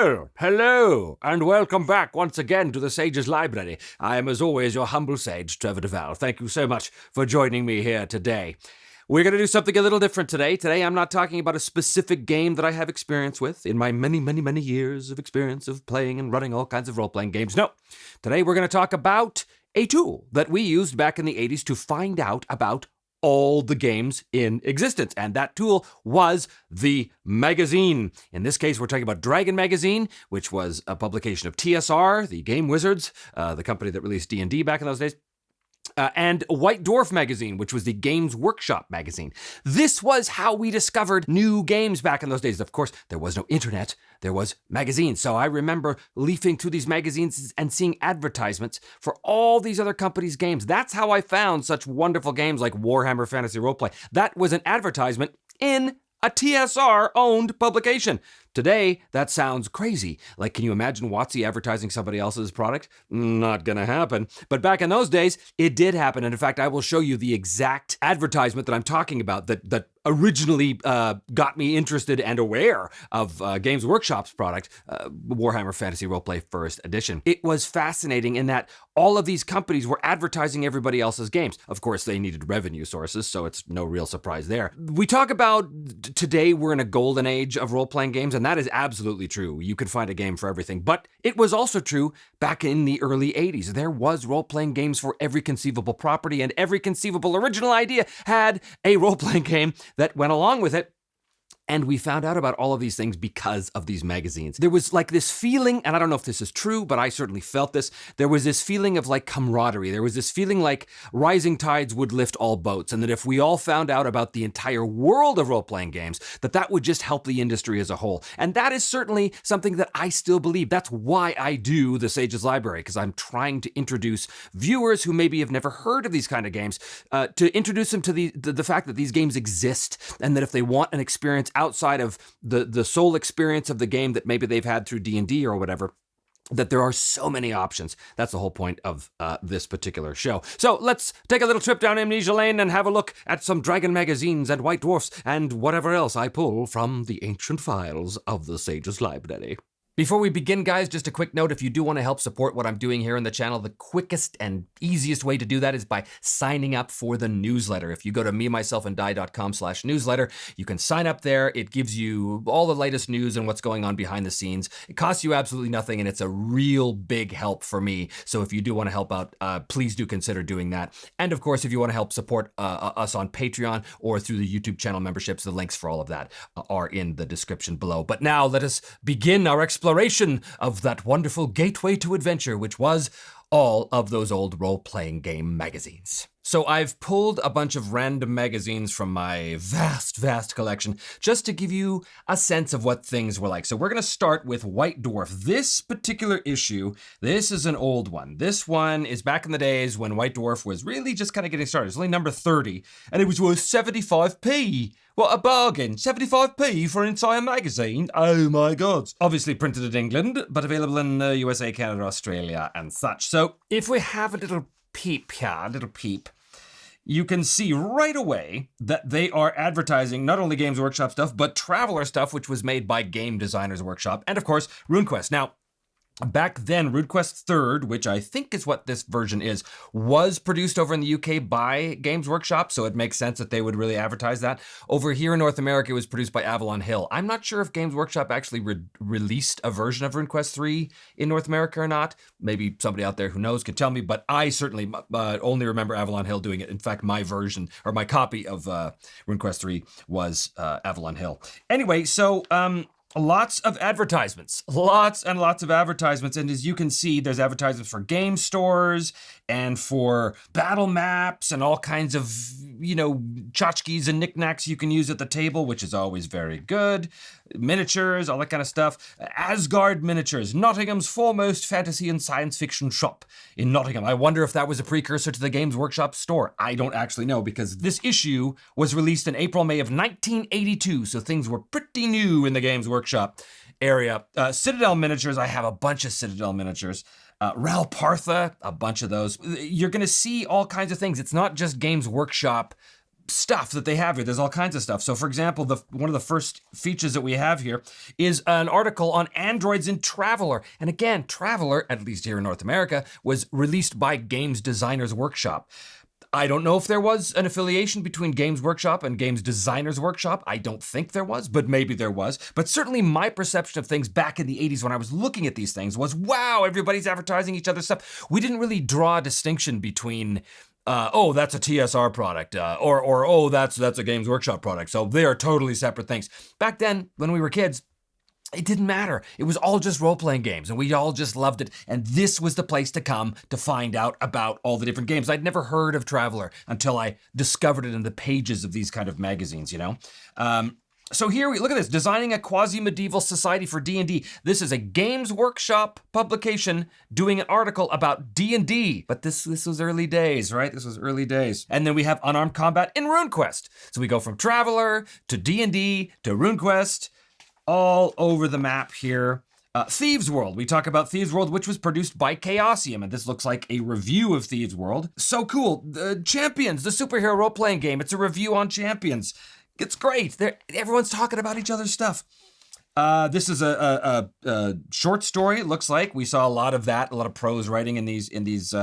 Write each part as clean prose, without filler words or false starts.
Well, hello, and welcome back once again to the Sage's Library. I am, as always, your humble sage, Trevor DeVal. Thank you so much for joining me here today. We're going to do something a little different today. Today, I'm not talking about a specific game that I have experience with in my many years of experience of playing and running all kinds of role-playing games. No, today we're going to talk about a tool that we used back in the 80s to find out about all the games in existence. And that tool was the magazine. In this case, we're talking about Dragon Magazine, which was a publication of TSR, the Game Wizards, the company that released D&D back in those days. And White Dwarf Magazine, which was the Games Workshop magazine. This was how we discovered new games back in those days. Of course, there was no internet, there was magazines. So I remember leafing through these magazines and seeing advertisements for all these other companies' games. That's how I found such wonderful games like Warhammer Fantasy Roleplay. That was an advertisement in a TSR-owned publication. Today, that sounds crazy. Like, can you imagine WotC advertising somebody else's product? Not gonna happen. But back in those days, it did happen. And in fact, I will show you the exact advertisement that I'm talking about that originally got me interested and aware of Games Workshop's product, Warhammer Fantasy Roleplay First Edition. It was fascinating in that all of these companies were advertising everybody else's games. Of course, they needed revenue sources, so it's no real surprise there. We talk about today we're in a golden age of role-playing games, and that is absolutely true. You could find a game for everything. But it was also true back in the early 80s. There was role-playing games for every conceivable property, and every conceivable original idea had a role-playing game that went along with it. And we found out about all of these things because of these magazines. There was like this feeling, and I don't know if this is true, but I certainly felt this. There was this feeling of like camaraderie. There was this feeling like rising tides would lift all boats. And that if we all found out about the entire world of role-playing games, that would just help the industry as a whole. And that is certainly something that I still believe. That's why I do the Sage's Library, because I'm trying to introduce viewers who maybe have never heard of these kind of games, to introduce them to the fact that these games exist, and that if they want an experience outside of the sole experience of the game that maybe they've had through D&D or whatever, that there are so many options. That's the whole point of this particular show. So let's take a little trip down Amnesia Lane and have a look at some Dragon magazines and White Dwarfs and whatever else I pull from the ancient files of the Sage's Library. Before we begin, guys, just a quick note. If you do want to help support what I'm doing here in the channel, the quickest and easiest way to do that is by signing up for the newsletter. If you go to memyselfanddie.com/newsletter, you can sign up there. It gives you all the latest news and what's going on behind the scenes. It costs you absolutely nothing, and it's a real big help for me. So if you do want to help out, please do consider doing that. And of course, if you want to help support us on Patreon or through the YouTube channel memberships, the links for all of that are in the description below. But now let us begin our exploration of that wonderful gateway to adventure, which was all of those old role-playing game magazines. So I've pulled a bunch of random magazines from my vast collection just to give you a sense of what things were like. So we're going to start with White Dwarf. This particular issue, this is an old one. This one is back in the days when White Dwarf was really just kind of getting started. It's only number 30, and it was worth 75p. What a bargain. 75p for an entire magazine. Oh my God. Obviously printed in England, but available in the USA, Canada, Australia, and such. So if we have a little peep here, you can see right away that they are advertising not only Games Workshop stuff, but Traveller stuff, which was made by Game Designers Workshop, and of course, RuneQuest. Now, back then, RuneQuest 3rd, which I think is what this version is, was produced over in the UK by Games Workshop, so it makes sense that they would really advertise that. Over here in North America, it was produced by Avalon Hill. I'm not sure if Games Workshop actually released a version of RuneQuest 3 in North America or not. Maybe somebody out there who knows could tell me, but I certainly only remember Avalon Hill doing it. In fact, my version, or my copy of RuneQuest 3 was Avalon Hill. Anyway, so lots of advertisements, lots and lots of advertisements. And as you can see, there's advertisements for game stores and for battle maps and all kinds of, tchotchkes and knickknacks you can use at the table, which is always very good. Miniatures, all that kind of stuff. Asgard Miniatures, Nottingham's foremost fantasy and science fiction shop in Nottingham. I wonder if that was a precursor to the Games Workshop store. I don't actually know, because this issue was released in April, May of 1982, so things were pretty new in the Games Workshop area. Citadel Miniatures, I have a bunch of Citadel Miniatures. Ralpartha, a bunch of those. You're going to see all kinds of things. It's not just Games Workshop stuff that they have here. There's all kinds of stuff. So for example, one of the first features that we have here is an article on androids in Traveler. And again, Traveler, at least here in North America, was released by Games Designers Workshop. I don't know if there was an affiliation between Games Workshop and Games Designers Workshop. I don't think there was, but maybe there was. But certainly my perception of things back in the 80s when I was looking at these things was, wow, everybody's advertising each other's stuff. We didn't really draw a distinction between oh, that's a TSR product, or oh, that's a Games Workshop product. So they are totally separate things. Back then, when we were kids, it didn't matter. It was all just role-playing games, and we all just loved it. And this was the place to come to find out about all the different games. I'd never heard of Traveler until I discovered it in the pages of these kind of magazines, you know? So here we look at this, Designing a Quasi-Medieval Society for D&D. This is a Games Workshop publication doing an article about D&D. But this was early days, right? This was early days. And then we have Unarmed Combat in RuneQuest. So we go from Traveler to D&D to RuneQuest, all over the map here. Thieves World. We talk about Thieves World, which was produced by Chaosium, and this looks like a review of Thieves World. So cool. Champions, the superhero role-playing game. It's a review on Champions. It's great. Everyone's talking about each other's stuff. This is a short story. It looks like we saw a lot of that, a lot of prose writing in these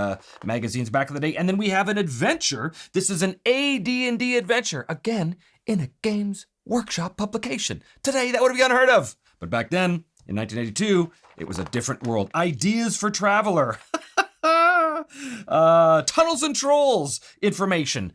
magazines back in the day. And then we have an adventure. This is an AD&D adventure, again in a Games Workshop publication. Today, that would be unheard of. But back then, in 1982, it was a different world. Ideas for Traveler. Tunnels and Trolls information.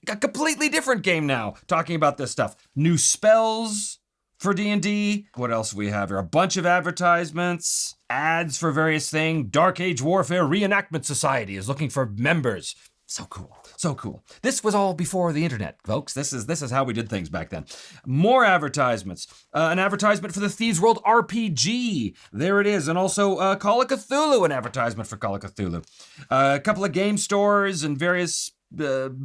A completely different game now, talking about this stuff. New spells for D&D. What else do we have here? A bunch of advertisements, ads for various things. Dark Age Warfare Reenactment Society is looking for members. So cool, so cool. This was all before the internet, folks. This is how we did things back then. More advertisements. An advertisement for the Thieves World RPG. There it is. And also Call of Cthulhu, an advertisement for Call of Cthulhu. A couple of game stores and various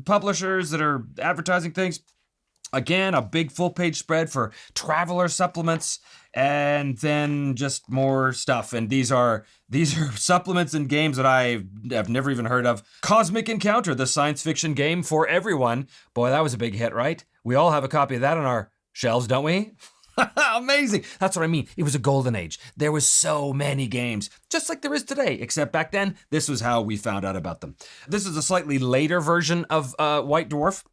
publishers that are advertising things. Again, a big full-page spread for Traveler supplements, and then just more stuff. And these are supplements and games that I have never even heard of. Cosmic Encounter, the science fiction game for everyone. Boy, that was a big hit, right? We all have a copy of that on our shelves, don't we? Amazing. That's what I mean. It was a golden age. There was so many games, just like there is today, except back then, this was how we found out about them. This is a slightly later version of White Dwarf.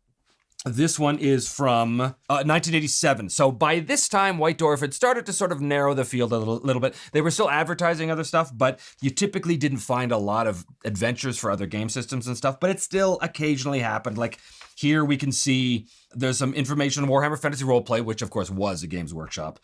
This one is from 1987. So by this time, White Dwarf had started to sort of narrow the field a little bit. They were still advertising other stuff, but you typically didn't find a lot of adventures for other game systems and stuff, but it still occasionally happened. Like here we can see there's some information on Warhammer Fantasy Roleplay, which of course was a Games Workshop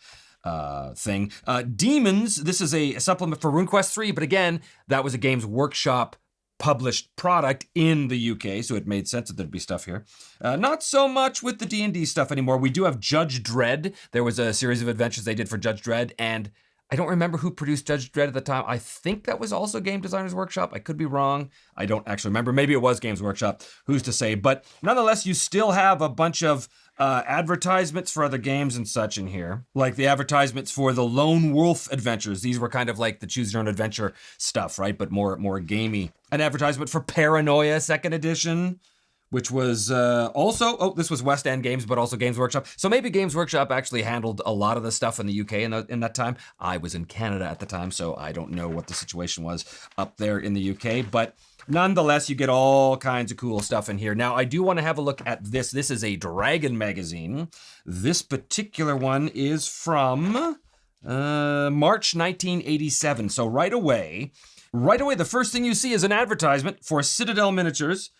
thing. Demons, this is a supplement for RuneQuest 3, but again, that was a Games Workshop published product in the UK, so it made sense that there'd be stuff here. Not so much with the D&D stuff anymore. We do have Judge Dredd. There was a series of adventures they did for Judge Dredd, and I don't remember who produced Judge Dredd at the time. I think that was also Game Designers Workshop. I could be wrong. I don't actually remember. Maybe it was Games Workshop. Who's to say? But nonetheless, you still have a bunch of advertisements for other games and such in here, like the advertisements for the Lone Wolf Adventures. These were kind of like the choose your own adventure stuff, right? But more gamey. An advertisement for Paranoia 2nd edition, which was also, this was West End Games, but also Games Workshop. So maybe Games Workshop actually handled a lot of the stuff in the UK in that time. I was in Canada at the time, so I don't know what the situation was up there in the UK, but nonetheless, you get all kinds of cool stuff in here. Now, I do want to have a look at this. This is a Dragon magazine. This particular one is from March 1987. So right away, the first thing you see is an advertisement for Citadel Miniatures,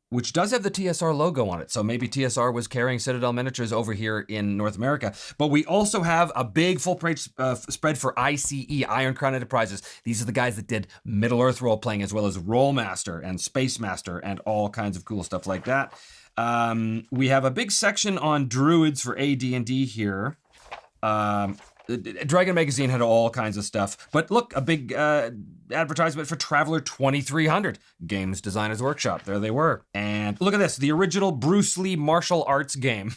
which does have the TSR logo on it. So maybe TSR was carrying Citadel Miniatures over here in North America. But we also have a big full-page spread for ICE, Iron Crown Enterprises. These are the guys that did Middle-earth role-playing, as well as Rollmaster and Space Master and all kinds of cool stuff like that. We have a big section on Druids for AD&D here. Dragon Magazine had all kinds of stuff. But look, a big advertisement for Traveler 2300, Games Designers Workshop. There they were. And look at this, the original Bruce Lee martial arts game.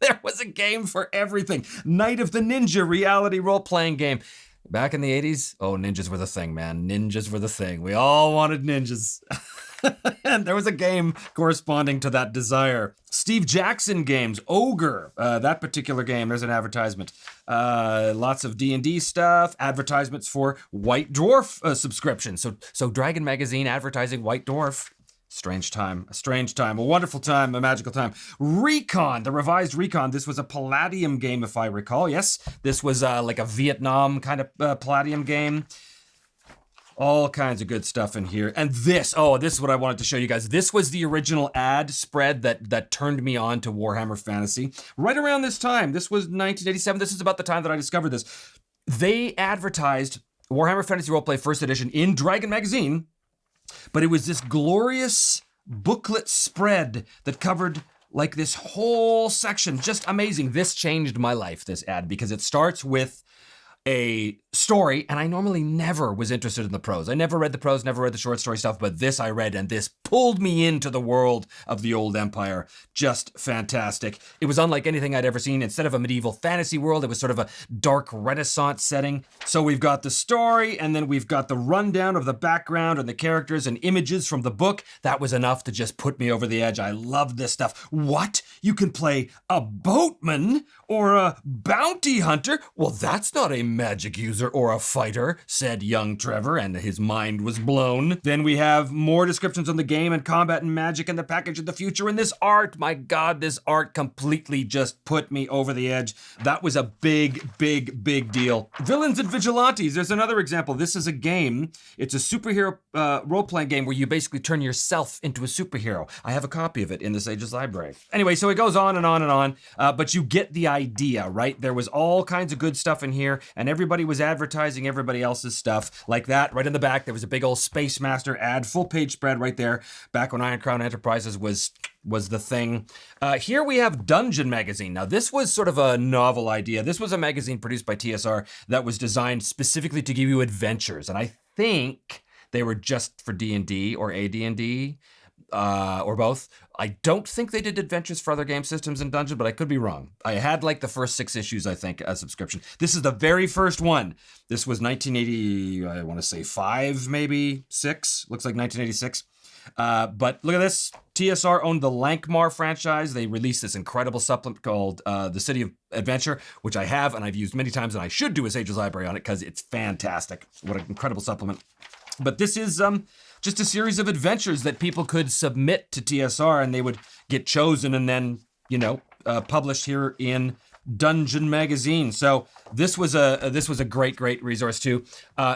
There was a game for everything. Night of the Ninja reality role-playing game. Back in the 80s, oh, ninjas were the thing, man. Ninjas were the thing. We all wanted ninjas. And there was a game corresponding to that desire. Steve Jackson Games, Ogre, that particular game, there's an advertisement. Lots of D&D stuff, advertisements for White Dwarf subscriptions. So Dragon Magazine advertising White Dwarf. Strange time, a wonderful time, a magical time. Recon, the revised Recon. This was a Palladium game, if I recall. Yes, this was like a Vietnam kind of Palladium game. All kinds of good stuff in here. And this is what I wanted to show you guys. This was the original ad spread that turned me on to Warhammer Fantasy. Right around this time, this was 1987. This is about the time that I discovered this. They advertised Warhammer Fantasy Roleplay First Edition in Dragon Magazine, but it was this glorious booklet spread that covered like this whole section. Just amazing. This changed my life, this ad, because it starts with a story, and I normally never was interested in the prose. I never read the prose, never read the short story stuff, but this I read, and this pulled me into the world of the old empire. Just fantastic. It was unlike anything I'd ever seen. Instead of a medieval fantasy world, it was sort of a dark Renaissance setting. So we've got the story, and then we've got the rundown of the background and the characters and images from the book. That was enough to just put me over the edge. I loved this stuff. What? You can play a boatman or a bounty hunter? Well, that's not a magic user or a fighter, said young Trevor, and his mind was blown. Then we have more descriptions on the game and combat and magic and the package of the future and this art. My God, this art completely just put me over the edge. That was a big, big, big deal. Villains and Vigilantes. There's another example. This is a game. It's a superhero role-playing game where you basically turn yourself into a superhero. I have a copy of it in the Sage's library. Anyway, so it goes on and on and on, but you get the idea, right? There was all kinds of good stuff in here, and everybody was advertising everybody else's stuff like that. Right in the back, there was a big old Space Master ad, full page spread right there, back when Iron Crown Enterprises was the thing. Here we have Dungeon Magazine. Now, this was sort of a novel idea. This was a magazine produced by TSR that was designed specifically to give you adventures, and I think they were just for D&D or AD&D. Or both. I don't think they did adventures for other game systems in Dungeon, but I could be wrong. I had like the first 6 issues, I think, as subscription. This is the very first one. This was 1980, I want to say 5, maybe 6. Looks like 1986. But look at this. TSR owned the Lankmar franchise. They released this incredible supplement called The City of Adventure, which I have and I've used many times, and I should do a Sage's Library on it because it's fantastic. What an incredible supplement. But this is just a series of adventures that people could submit to TSR, and they would get chosen and then, published here in Dungeon Magazine. So this was a great resource too.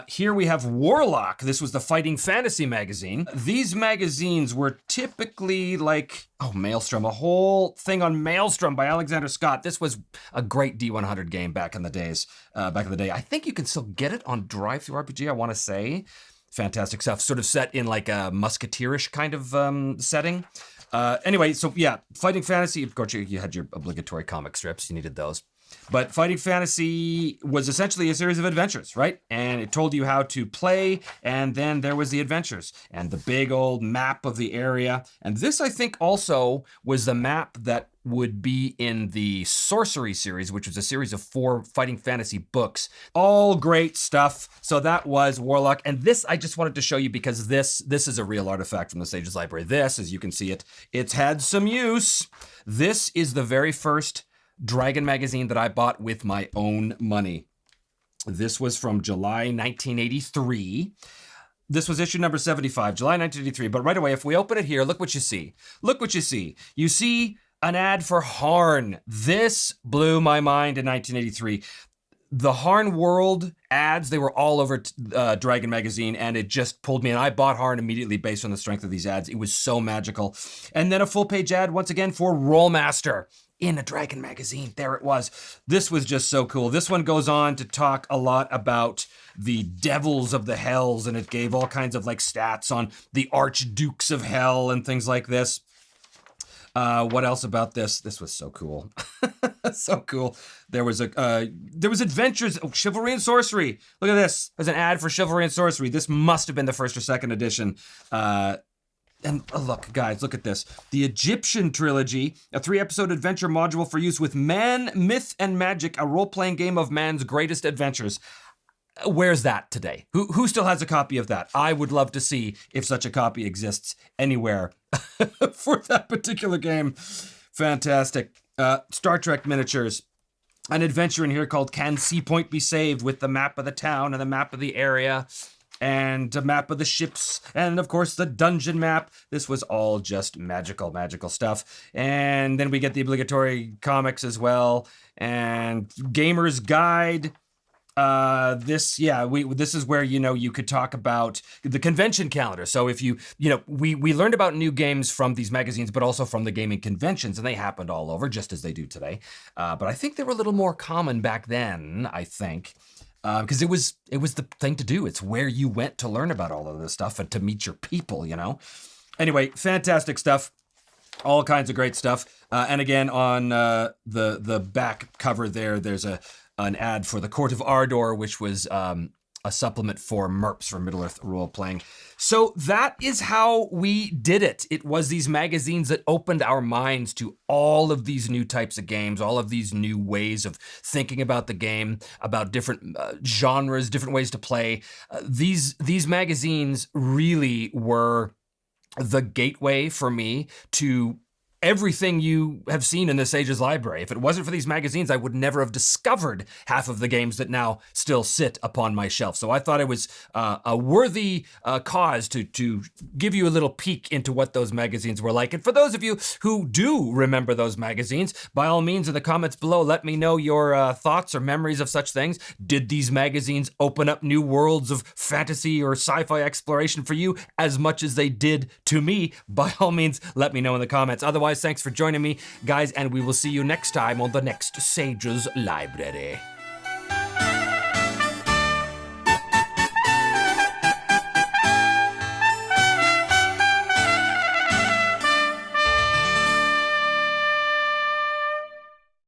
Here we have Warlock. This was the Fighting Fantasy magazine. These magazines were typically like, Maelstrom, a whole thing on Maelstrom by Alexander Scott. This was a great D100 game back in the day. I think you can still get it on Drive-Thru RPG, I want to say. Fantastic stuff, sort of set in like a musketeerish kind of setting. Anyway, so yeah, Fighting Fantasy, of course, you had your obligatory comic strips, you needed those. But Fighting Fantasy was essentially a series of adventures, right? And it told you how to play, and then there was the adventures and the big old map of the area. And this, I think, also was the map that would be in the Sorcery series, which was a series of 4 Fighting Fantasy books. All great stuff. So that was Warlock. And this, I just wanted to show you because this is a real artifact from the Sage's Library. This, as you can see it's had some use. This is the very first Dragon magazine that I bought with my own money. This was from July 1983. This was issue number 75, July 1983. But right away, if we open it here, look what you see. Look what you see. You see an ad for Harn. This blew my mind in 1983. The Harn World ads, they were all over Dragon magazine, and it just pulled me in. I bought Harn immediately based on the strength of these ads. It was so magical. And then a full-page ad, once again, for Rollmaster in a Dragon magazine. There it was. This was just so cool. This one goes on to talk a lot about the devils of the hells, and it gave all kinds of like stats on the archdukes of hell and things like this. What else about this? This was so cool. So cool. There was adventures, Chivalry and Sorcery. Look at this. There's an ad for Chivalry and Sorcery. This must have been the first or second edition. And look, guys, look at this. The Egyptian Trilogy, a 3-episode adventure module for use with Man, Myth, and Magic, a role-playing game of man's greatest adventures. Where's that today? Who still has a copy of that? I would love to see if such a copy exists anywhere for that particular game. Fantastic. Star Trek miniatures. An adventure in here called Can Sea Point Be Saved, with the map of the town and the map of the area and a map of the ships and, of course, the dungeon map. This was all just magical stuff. And then we get the obligatory comics as well and Gamer's Guide. This is where, you could talk about the convention calendar. So if we learned about new games from these magazines, but also from the gaming conventions, and they happened all over just as they do today. But I think they were a little more common back then, I think. Because it was the thing to do. It's where you went to learn about all of this stuff and to meet your people, Anyway, fantastic stuff. All kinds of great stuff. And again, on the back cover there's an ad for the Court of Ardor, which was a supplement for MERPs, for Middle-earth role-playing. So that is how we did it. It was these magazines that opened our minds to all of these new types of games, all of these new ways of thinking about the game, about different genres, different ways to play. These magazines really were the gateway for me to everything you have seen in the Sage's library. If it wasn't for these magazines, I would never have discovered half of the games that now still sit upon my shelf. So I thought it was a worthy cause to give you a little peek into what those magazines were like. And for those of you who do remember those magazines, by all means, in the comments below, let me know your thoughts or memories of such things. Did these magazines open up new worlds of fantasy or sci-fi exploration for you as much as they did to me? By all means, let me know in the comments. Otherwise, thanks for joining me, guys, and we will see you next time on the next Sage's Library.